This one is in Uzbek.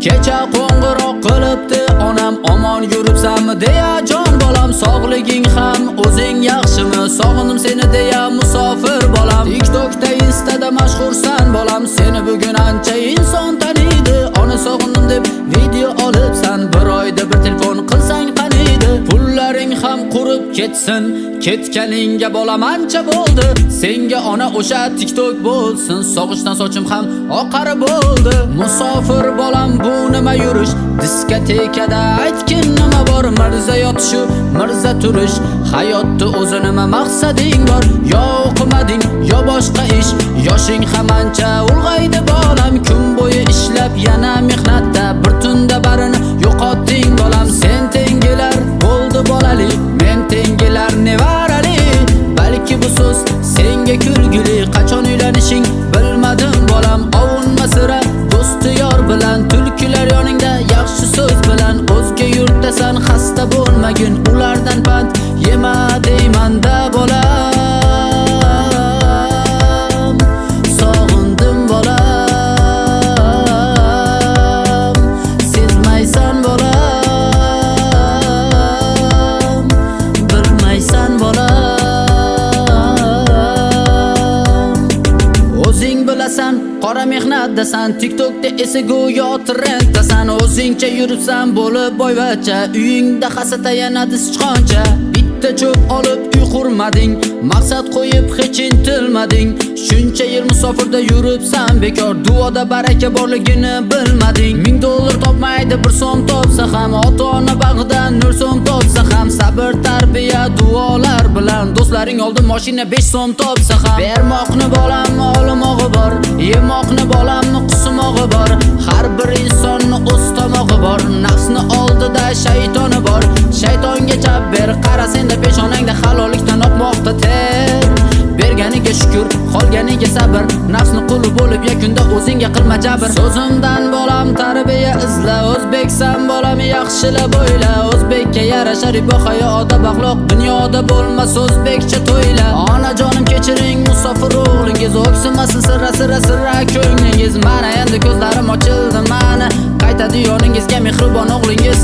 Kecha qo'ng'iroq qilibdi onam, omon yuribsanmi deya jon bolam. Sog'liging ham o'zing yaxshimi, sog'indim seni deya musofir bolam. TikTokda Instada mashhursan bolam, seni bugun ancha inson taniydi. Ona sog'indim deb video olibsan, bir oyda bir telefon qilsang qaniydi. Pullaring ham qurib ketsin, ketganingga bolam ancha bo'ldi. Senga ona o'sha TikTok bo'lsin, sog'ishdan sochim ham oqari bo'ldi. Musofir bolam bu nima yurish, diskotekada aytgin nima bor. Mirza yotishu mirza turish, hayotda o'zi nima maqsading bor. Yo o'qimading yo boshqa ish, yoshing ham ancha ulg'aydi bolam. Kun bo'yi ishlab yana mehnatda, bir tunda barini yo'qotding bolam. Sen tengilar bo'ldi bolali, men tengilar nevarali. Balki bu so'z senga kulgili, qachon uylanishing bilmadim bolam. Ovunma sira do'sti yor bilan, tulkilar yoningda yaxshi so'z bilan. O'zga yurtdasan xasta bo'lmagin, ulardan pand yema deymanda bolam. Sog'indim bolam, sezmaysan bolam, bilmaysan bolam. O'zing bilasan qora mehnatdasan, TikTokda esa go'yo trenddasan. O'zingcha yuribsan bo'lib boyvacha, uyingda hasata yanadi sichqoncha. Bitta cho'p olib uy qurmading, maqsad qo'yib hech intilmading. Shuncha yil musofirda yuribsan bekor, duoda baraka borligini bilmading. $1000 topmaydi bir so'm topsa ham, ota-ona bag'idan nur so'm topsa ham. Sabr tarbiya duolar bilan, do'stlaring oldi mashina 5 so'm topsa ham. Bermoqni bolamni olmog'i bor, yemoqni bolamni qusmog'i bor. Har bir insonni o'z tomog'i bor, nafsni oldida shaytoni bor. Shaytonga jab ber, qara senda peshonangda halollikdan oqmoqda ter. Berganiga shukr, qolganiga sabr, nafsni quli bo'lib yakunda o'zingga qilma jabr. So'zimdan bolam tarbiya izla, o'zbeksan bolam yaxshilab o'yla. O'zbekka yarasha ribo hayo odab axloq, dunyoda bo'lmas o'zbekcha to'yla. Onajonim kechiring musofir o'g'lingiz, o'ksinmasin sirra sirra sirra ko'nglingiz. Mana endi ko'zlarim ochildi, mana qaytadi yoningizga mehribon o'g'lingiz.